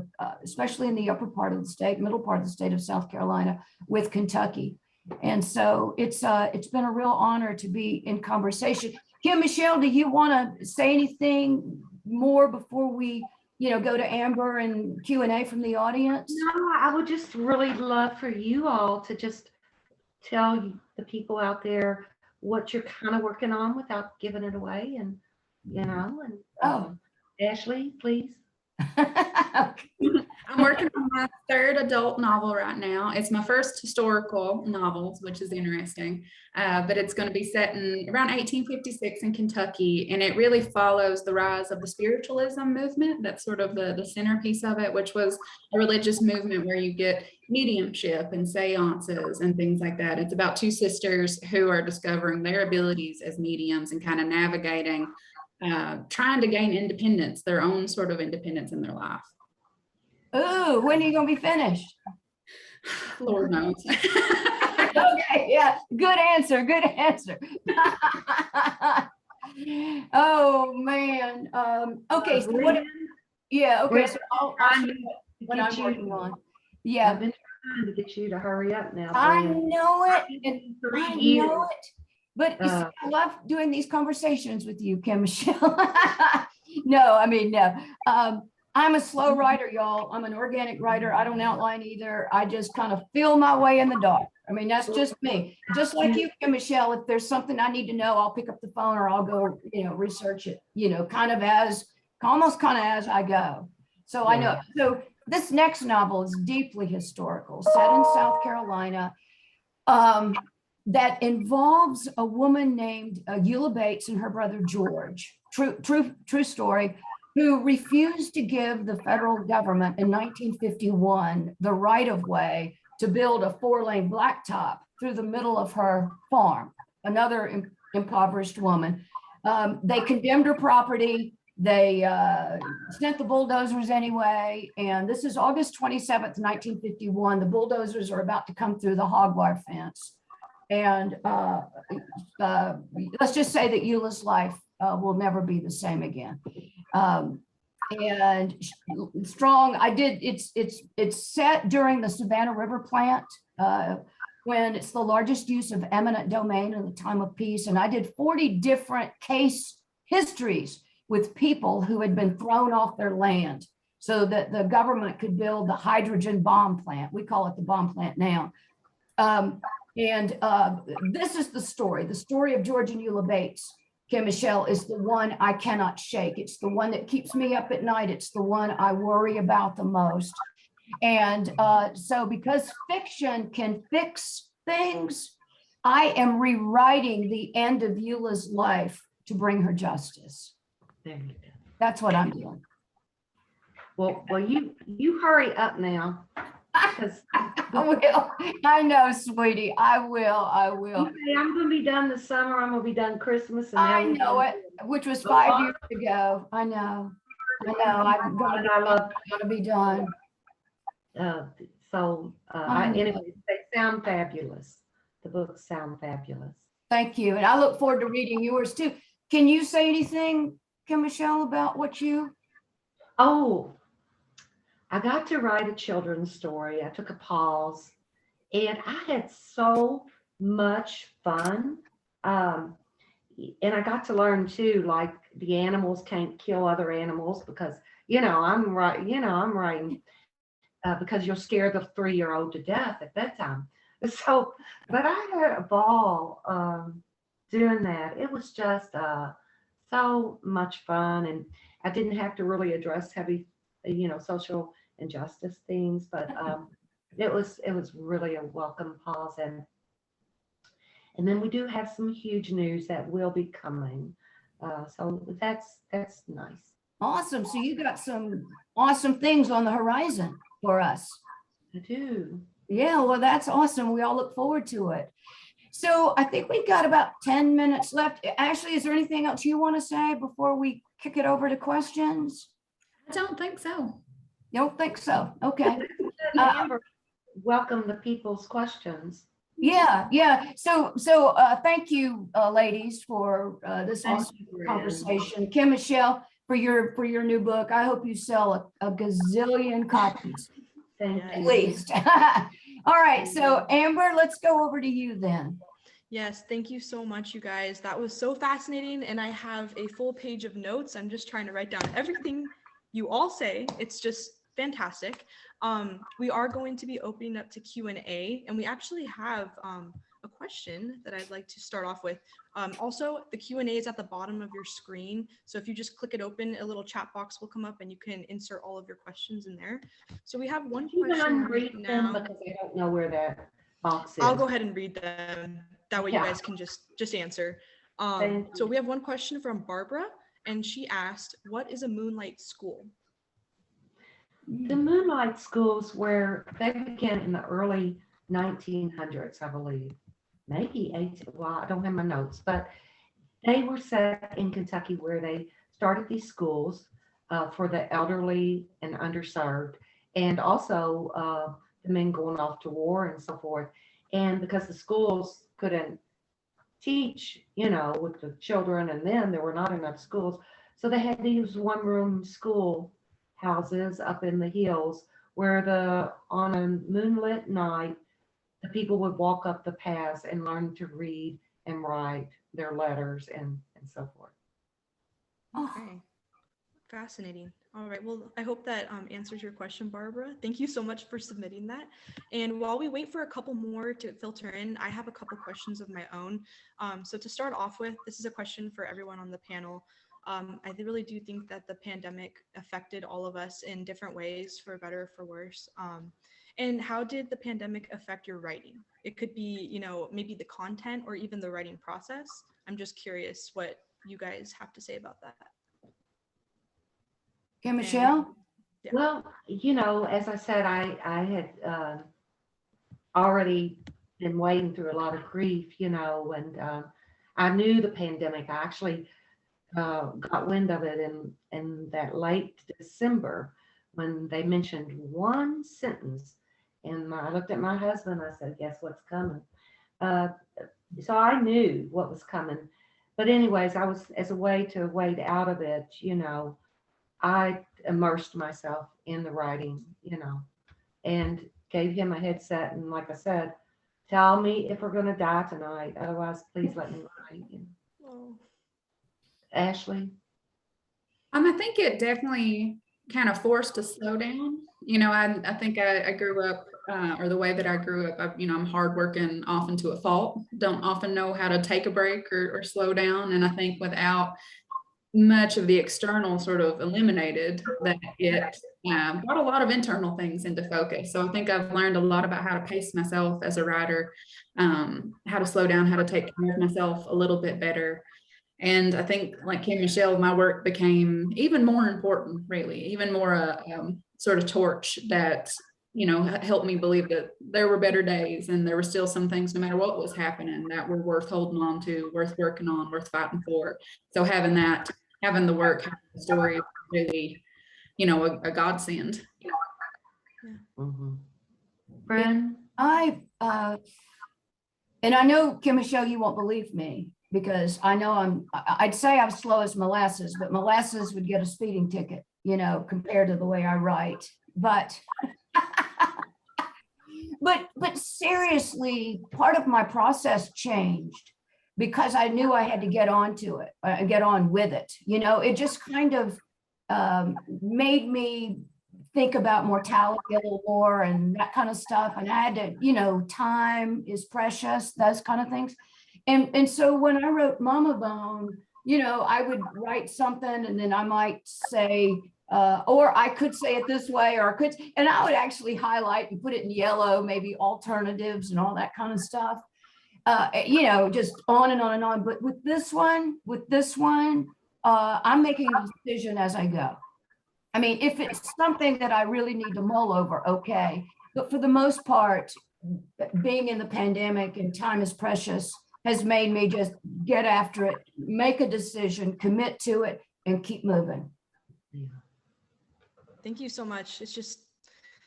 especially in the upper part of the state, middle part of the state of South Carolina with Kentucky. And so it's been a real honor to be in conversation. Kim Michele, do you want to say anything more before we, you know, go to Amber and Q&A from the audience? No, I would just really love for you all to just tell the people out there what you're kind of working on without giving it away, and you know, and Ashley, please. I'm working on my third adult novel right now. It's my first historical novel, which is interesting, but it's going to be set in around 1856 in Kentucky, and it really follows the rise of the spiritualism movement. That's sort of the centerpiece of it, which was a religious movement where you get mediumship and seances and things like that. It's about two sisters who are discovering their abilities as mediums and kind of navigating, trying to gain independence, their own sort of independence in their life. Oh, when are you going to be finished? Lord knows. Okay, yeah, good answer. Oh man. Okay, so what? Yeah, okay. So I'll what I'm working on. Yeah, I've been trying to get you to hurry up now. I know it. I know it. But you see, I love doing these conversations with you, Kim Michele. No, I mean, no. I'm a slow writer, y'all. I'm an organic writer. I don't outline either. I just kind of feel my way in the dark. I mean, that's just me. Just like you, Kim Michele, if there's something I need to know, I'll pick up the phone or I'll go, you know, research it, you know, almost kind of as I go. So I know. So this next novel is deeply historical, set in South Carolina, that involves a woman named Eula Bates and her brother George. True story. Who refused to give the federal government in 1951 the right of way to build a 4-lane blacktop through the middle of her farm. another impoverished woman. They condemned her property. They sent the bulldozers anyway. And this is August 27th, 1951. The bulldozers are about to come through the hog wire fence. And let's just say that Eula's life will never be the same again. And strong, it's set during the Savannah River plant, when it's the largest use of eminent domain in the time of peace. And I did 40 different case histories with people who had been thrown off their land so that the government could build the hydrogen bomb plant. We call it the bomb plant now. This is the story of George and Eula Bates. Kim Michele is the one I cannot shake. It's the one that keeps me up at night. It's the one I worry about the most. And so because fiction can fix things, I am rewriting the end of Eula's life to bring her justice. There you go. That's what I'm doing. Well, you hurry up now, because I will. I know, sweetie. I will. okay, I'm going to be done this summer. I'm going to be done Christmas. And I know it, which was 5 years ago. I know. I'm going to be done. Anyway, they sound fabulous. The books sound fabulous. Thank you. And I look forward to reading yours too. Can you say anything, Kim Michele, about what you? Oh, I got to write a children's story. I took a pause and I had so much fun. And I got to learn too, like the animals can't kill other animals because, I'm writing because you'll scare the 3-year-old to death at bedtime. So, but I had a ball doing that. It was just so much fun. And I didn't have to really address heavy, social injustice things, but it was really a welcome pause. And then we do have some huge news that will be coming. So that's nice. Awesome. So you got some awesome things on the horizon for us. I do. Yeah, well, that's awesome. We all look forward to it. So I think we've got about 10 minutes left. Ashley, is there anything else you want to say before we kick it over to questions? I don't think so. You don't think so? Okay. Amber, welcome the people's questions. Yeah. So thank you, ladies, for this awesome conversation. Kim Michele, for your new book. I hope you sell a gazillion copies. Thank At you. least. All right. So Amber, let's go over to you then. Yes, thank you so much, you guys. That was so fascinating. And I have a full page of notes. I'm just trying to write down everything you all say. It's just fantastic. We are going to be opening up to Q&A, and we actually have a question that I'd like to start off with. Also, the Q&A is at the bottom of your screen. So if you just click it open, a little chat box will come up and you can insert all of your questions in there. So we have one question right now. Because I don't know where that box is. I'll go ahead and read them. That way you guys can just answer. So we have one question from Barbara, and she asked, what is a moonlight school? The moonlight schools they began in the early 1900s, I believe. Maybe 18, well, I don't have my notes, but they were set in Kentucky where they started these schools for the elderly and underserved, and also the men going off to war and so forth. And because the schools couldn't teach, with the children, and then there were not enough schools, so they had these one-room school houses up in the hills where on a moonlit night, the people would walk up the paths and learn to read and write their letters and so forth. Okay, fascinating. All right, well, I hope that answers your question, Barbara. Thank you so much for submitting that. And while we wait for a couple more to filter in, I have a couple questions of my own. So to start off with, this is a question for everyone on the panel. I really do think that the pandemic affected all of us in different ways, for better or for worse. And how did the pandemic affect your writing? It could be, maybe the content or even the writing process. I'm just curious what you guys have to say about that. Kim Michele? Yeah. Well, as I said, I had already been wading through a lot of grief, and I knew the pandemic. I actually got wind of it in that late December when they mentioned one sentence. And I looked at my husband. I said, "Guess what's coming?" Uh, so I knew what was coming. But anyways, I was as a way to wade out of it. I immersed myself in the writing. And gave him a headset. And like I said, tell me if we're going to die tonight. Otherwise, please let me write. Oh, Ashley. I think it definitely kind of forced to slow down. I think I grew up, or the way that I grew up, I'm hardworking often to a fault, don't often know how to take a break or slow down. And I think without much of the external sort of eliminated, that it brought a lot of internal things into focus. So I think I've learned a lot about how to pace myself as a writer, how to slow down, how to take care of myself a little bit better. And I think, like Kim Michele, my work became even more important, really, even more sort of torch that, helped me believe that there were better days and there were still some things, no matter what was happening, that were worth holding on to, worth working on, worth fighting for. So having the work, having the story, really, a godsend. Mm-hmm. Bren? And I know, Kim Michele, you won't believe me because I know I'd say I'm slow as molasses, but molasses would get a speeding ticket, compared to the way I write. But but seriously, part of my process changed because I knew I had to get onto it, get on with it. It just kind of made me think about mortality a little more and that kind of stuff. And I had to, time is precious, those kind of things. And so when I wrote Mama Bone, I would write something and then I might say, or I could say it this way, and I would actually highlight and put it in yellow, maybe alternatives and all that kind of stuff. Just on and on and on. But with this one, I'm making a decision as I go. I mean, if it's something that I really need to mull over, okay. But for the most part, being in the pandemic and time is precious has made me just get after it, make a decision, commit to it, and keep moving. Yeah. thank you so much. It's just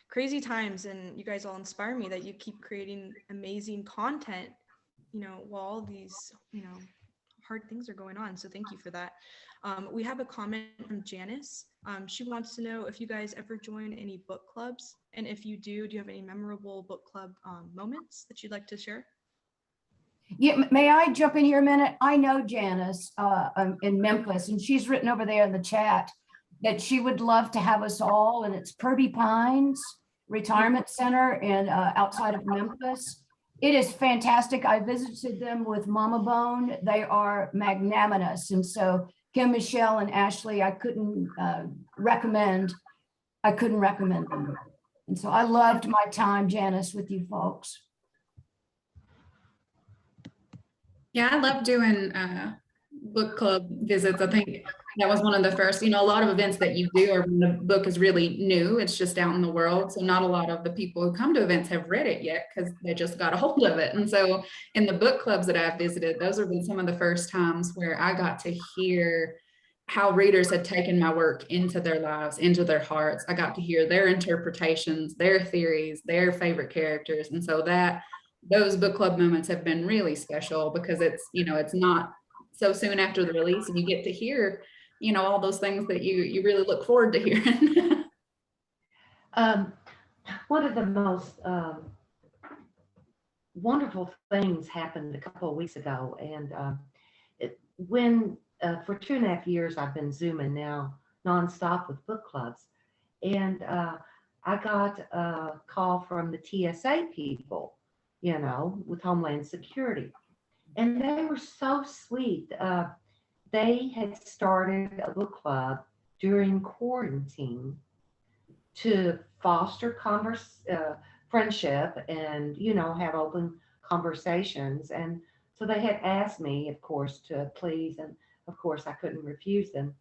crazy times, and you guys all inspire me that you keep creating amazing content, while all these, hard things are going on. So thank you for that. We have a comment from Janice. She wants to know if you guys ever join any book clubs, and if you do you have any memorable book club moments that you'd like to share? Yeah, may I jump in here a minute? I know Janice in Memphis, and she's written over there in the chat that she would love to have us all, and it's Purdy Pines Retirement Center in outside of Memphis. It is fantastic. I visited them with Mama Bone. They are magnanimous. And so Kim Michele and Ashley, I couldn't recommend them. And so I loved my time, Janice, with you folks. Yeah, I love doing book club visits. I think that was one of the first, a lot of events that you do are when the book is really new, it's just out in the world. So not a lot of the people who come to events have read it yet because they just got a hold of it. And so in the book clubs that I've visited, those have been some of the first times where I got to hear how readers had taken my work into their lives, into their hearts. I got to hear their interpretations, their theories, their favorite characters. And so those book club moments have been really special because it's not so soon after the release, and you get to hear, all those things that you really look forward to hearing. One of the most wonderful things happened a couple of weeks ago, and when for 2.5 years I've been Zooming now nonstop with book clubs, and I got a call from the TSA people, with Homeland Security, and they were so sweet. They had started a book club during quarantine to foster friendship and, have open conversations. And so they had asked me, of course, to please, and of course I couldn't refuse them.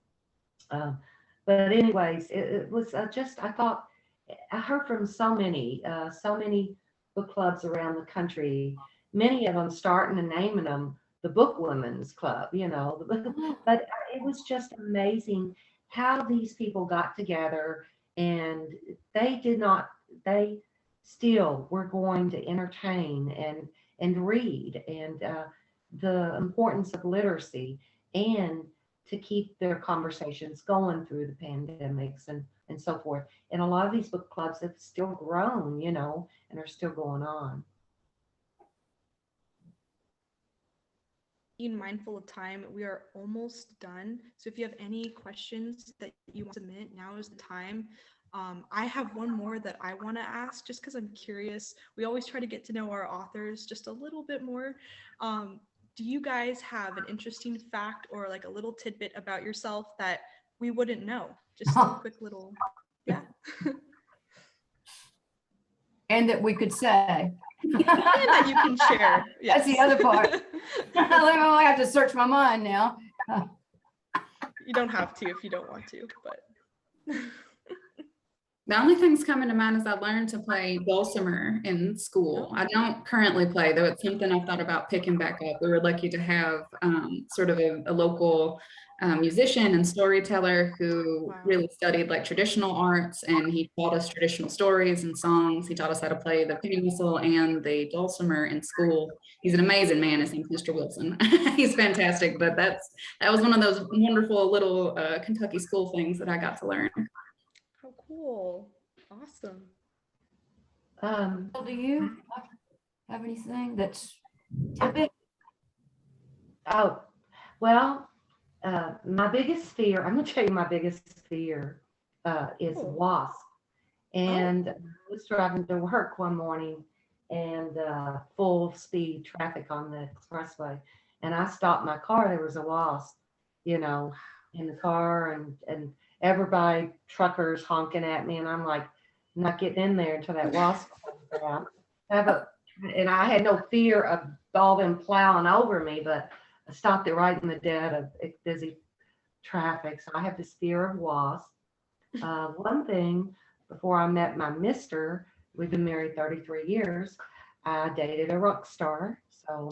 But anyways, it was just, I thought, I heard from so many book clubs around the country, many of them starting and naming them the Book Women's Club, but it was just amazing how these people got together, and they still were going to entertain and read, and the importance of literacy, and to keep their conversations going through the pandemics and so forth. And a lot of these book clubs have still grown, and are still going on. Being mindful of time, we are almost done. So if you have any questions that you want to submit, now is the time. I have one more that I want to ask just because I'm curious. We always try to get to know our authors just a little bit more. Do you guys have an interesting fact or like a little tidbit about yourself that we wouldn't know? Just a quick little, yeah. And that we could say. And that you can share. That's the other part. I have to search my mind now. You don't have to if you don't want to, but. The only things coming to mind is I learned to play dulcimer in school. I don't currently play, though it's something I've thought about picking back up. We were lucky to have sort of a local musician and storyteller who really studied like traditional arts, and he taught us traditional stories and songs. He taught us how to play the penny whistle and the dulcimer in school. He's an amazing man. His name's Mr. Wilson. He's fantastic, but that was one of those wonderful little Kentucky school things that I got to learn. How cool. Awesome. Do you have anything that's tidbit? Oh, well, my biggest fear, I'm going to tell you my biggest fear is wasp. And I was driving to work one morning, and full speed traffic on the expressway. And I stopped my car. There was a wasp, in the car, and everybody, truckers honking at me. And I'm like, I'm not getting in there until that wasp comes out. And I had no fear of all them plowing over me, but I stopped it right in the dead of busy traffic. So I have this fear of wasps. One thing, before I met my mister, we've been married 33 years, I dated a rock star. So.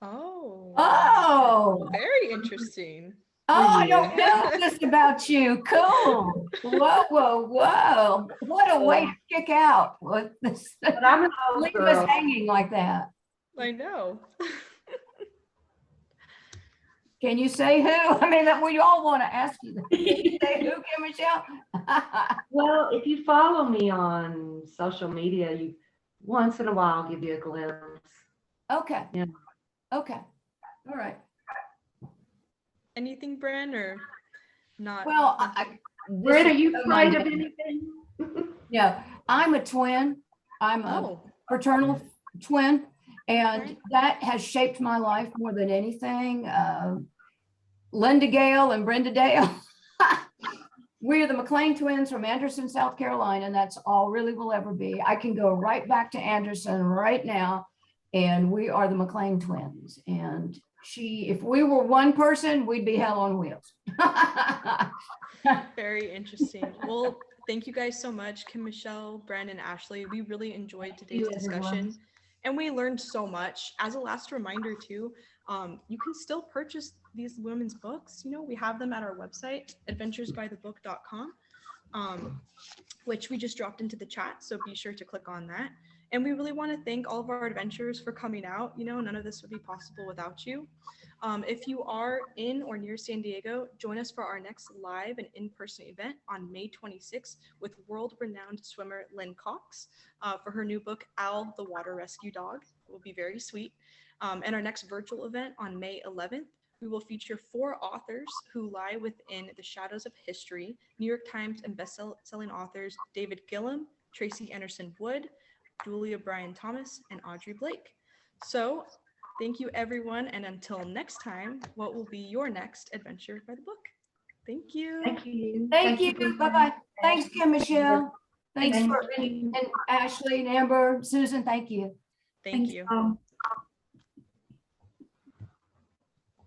Oh, very interesting. Oh, I don't know this about you. Cool. Whoa, whoa, whoa. What a way to kick out. What this? But I'm an old Leave girl. us hanging like that. I know. Can you say who? I mean, we all want to ask you. Can you say who, Kim Michele? Well, if you follow me on social media, you once in a while give you a glimpse. Okay. Yeah. Okay. All right. Anything, Bren, or not? Well, Bren, are you afraid of anything? Yeah, I'm a twin. I'm a fraternal twin, and that has shaped my life more than anything. Linda Gale and Brenda Dale. We're the McClain twins from Anderson, South Carolina, and that's all really will ever be. I can go right back to Anderson right now, and we are the McClain twins. And if we were one person, we'd be hell on wheels. Very interesting. Well, thank you guys so much, Kim Michele, Bren, and Ashley. We really enjoyed today's discussion, and we learned so much. As a last reminder too, you can still purchase these women's books. We have them at our website, adventuresbythebook.com, which we just dropped into the chat, so be sure to click on that. And we really want to thank all of our adventurers for coming out. None of this would be possible without you. If you are in or near San Diego, join us for our next live and in-person event on May 26th with world-renowned swimmer Lynn Cox for her new book, Al, the Water Rescue Dog. It will be very sweet. And our next virtual event on May 11th, we will feature 4 authors who lie within the shadows of history, New York Times and best-selling authors David Gillum, Tracy Anderson Wood, Julia Bryan Thomas, and Audrey Blake. So thank you, everyone. And until next time, what will be your next adventure by the book? Thank you. Thank you. Thank you. Bye-bye. Thanks, Kim Michele. Thanks for, and Ashley and Amber, Susan, thank you. Thank you.